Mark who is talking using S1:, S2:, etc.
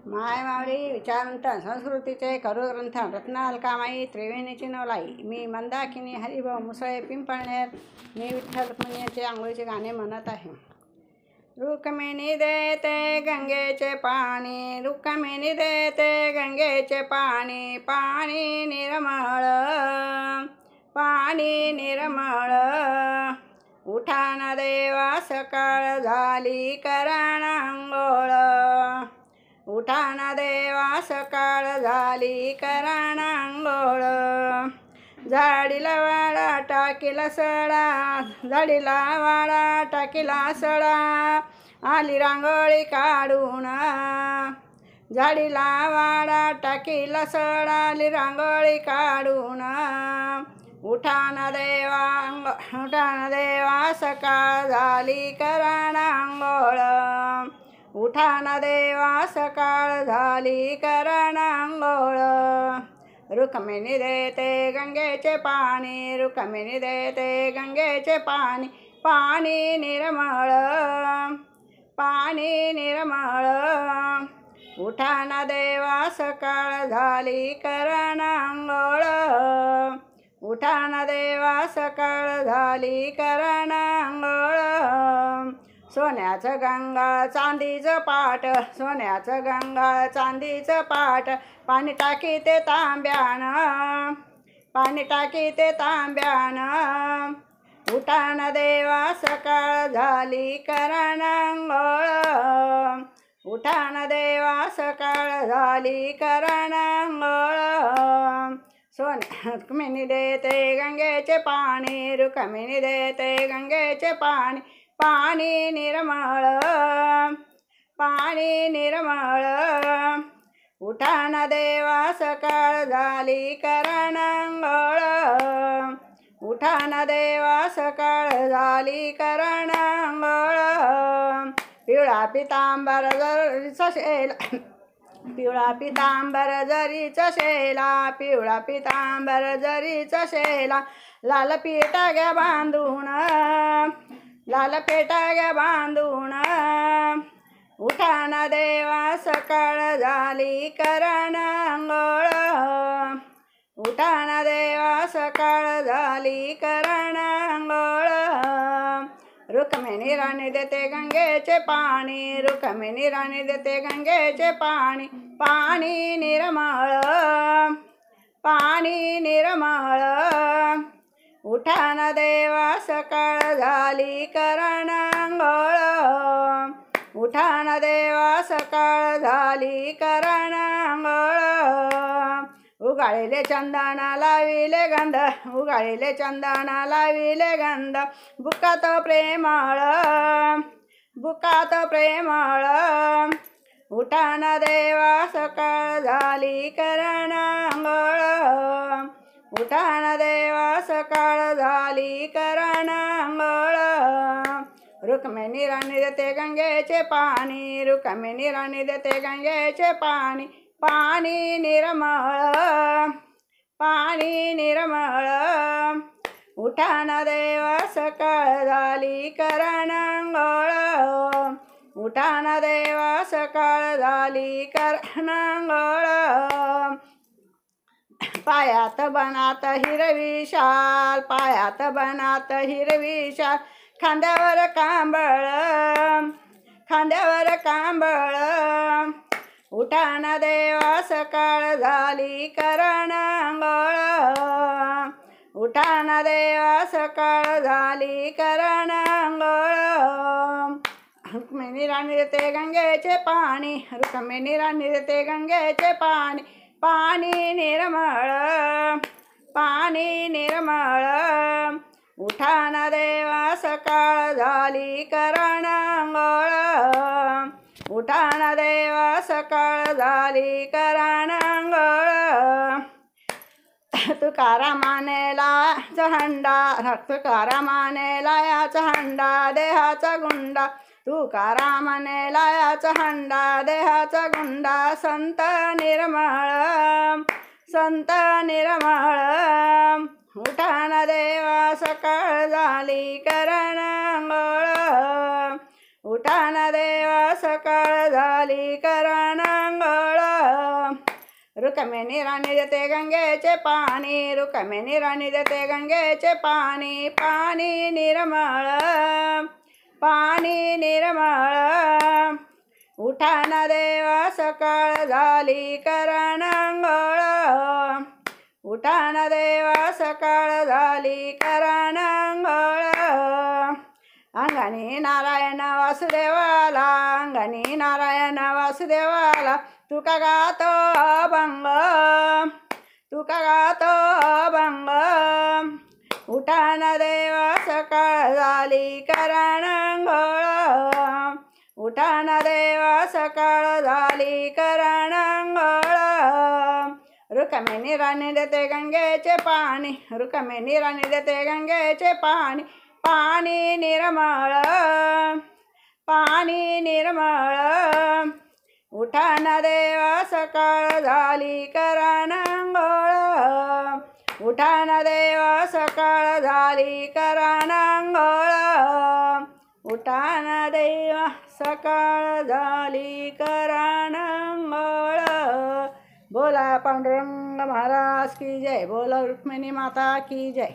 S1: माय मावळी विचारंत संस्कृतीचे करुग्रंथ रत्नालकामाई त्रिवेणीची नवलाई. मी मंदाकिनी हरिभाऊ मुसळे पिंपळनेर. मी विठ्ठल रुक्मिणीचे आंघोळीचे गाणे म्हणत आहे. रुक्मिणी देते गंगेचे पाणी, रुक्मिणी देते गंगेचे पाणी, पाणी निर्मळ, पाणी निर्मळ. उठाना देवा सकाळ झाली करण अंघोळ, उठाना देवा सकाळ झाली करण अंघोळ. झाडीला वाडा टाकीला सडा, झाडीला वाडा टाकीला सडा, आली रांगोळी काढून. झाडीला वाडा टाकीला सडा, आली रांगोळी काढून. उठाना देवा सकाळ झाली करण अंघोळ, उठाना देवा सकाळ झाली करण अंघोळ. रुक्मिणी देते गंगेचे पाणी, रुक्मिणी देते गंगेचे पाणी, पाणी निर्मळ, पाणी निर्मळ. उठाना देवा सकाळ झाली करण अंघोळ, उठाना देवा सकाळ झाली करण अंघोळ. सोन्याचं गंगाळ चांदीचं पाट, सोन्याचं गंगाळ चांदीचं पाट, पाणी टाकी ते तांब्यानं, पाणी टाकी ते तांब्यानं. उठाना देवा सकाळ झाली करण अंघोळ, उठाना देवा सकाळ झाली करण अंघोळ. रुक्मिणी देते गंगेचे पाणी, रुक्मिणी देते गंगेचे पाणी, पाणी निर्मळ, पाणी निर्मळ. उठाना देवा सकाळ झाली करण अंघोळ, उठाना देवा सकाळ झाली करण अंघोळ. पिवळा पितांबर जरीचा शेला, पिवळा पितांबर जरीचा शेला, पिवळा पितांबर जरीचा शेला. लाल पिठाग्या बांधून, लाल पेटाग्या बांधून. उठाना देवा सकाळ झाली करण अंघोळ, उठाना देवा सकाळ झाली करण अंघोळ. रुक्मिणी राणी देते गंगेचे पाणी, रुक्मिणी राणी देते गंगेचे पाणी, पाणी निर्मळ, पाणी निर्मळ. उठाना देवा सकाळ झाली करण अंघोळ, उठाना देवा सकाळ झाली करण अंघोळ. उगाळलेले चंदन लाविले गंध, उगाळलेले चंदन लाविले गंध. बुकात प्रेमळ, बुकात प्रेमळ. उठाना देवा सकाळ झाली करण अंघोळ, उठाना देवा सकाळ झाली करण अंघोळ. रुक्मिणी राणी देते गंगेचे पाणी, रुक्मिणी राणी देते गंगेचे पाणी, पाणी निर्मळ, पाणी निर्मळ. उठाना देवा सकाळ झाली करण अंघोळ, उठाना देवा सकाळ झाली करण अंघोळ. पायात बनात हिरवी शाल, पायात बनात हिरवी शाल. खांद्यावर कांबळ, खांद्यावर कांबळ. उठाना देवा सकाळ झाली करण अंघोळ, उठाना देवा सकाळ झाली करण अंघोळ. रुक्मिणी राणी देते गंगेचे पाणी, रुक्मिणी राणी देते गंगेचे पाणी, पाणी निर्मळ, पाणी निर्मळ. उठाना देवा सकाळ झाली करण अंघोळ, उठाना देवा सकाळ झाली करण अंघोळ. तुकारामाने लायाचा हंडा, तुकारामाने लायाचा हंडा, देहाचा गुंडा. तुकारामाने लायाचा हंडा, देहाचा गुंडा. संत निर्मळ, संत निर्मळ. उठाना देवा सकाळ झाली करण अंघोळ, उठाना देवा सकाळ झाली करण अंघोळ. रुक्मिणी राणी देते गंगेचे पाणी, रुक्मिणी राणी देते गंगेचे पाणी, पाणी निर्मळ, पाणी निर्मळ. उठा ना देवा सकाळ झाली करा नांगोळ, उठा ना देवा सकाळ झाली करा नांगोळ. अंगणी नारायण वासुदेवाला, अंगणी नारायण वासुदेवाला, तुका गातो अभंग, तुका गातो अभंग. उठा ना देवा सकाळ झाली करा नांगोळ, उठा ना देवा सकाळ झाली करा नांगोळ. रुक्मिणी राणी देते गंगेचे पाणी, रुक्मिणी राणी देते गंगेचे पाणी, पाणी निर्मळ, पाणी निर्मळ. उठा ना देवा सकाळ झाली करा नांगोळ, उठा ना देवा सकाळ झाली करा नांगोळ, उठा ना देवा सकाळ झाली करा नांगोळ. बोला पांडुरंग महाराज की जय, बोला रुक्मिणी माता की जय.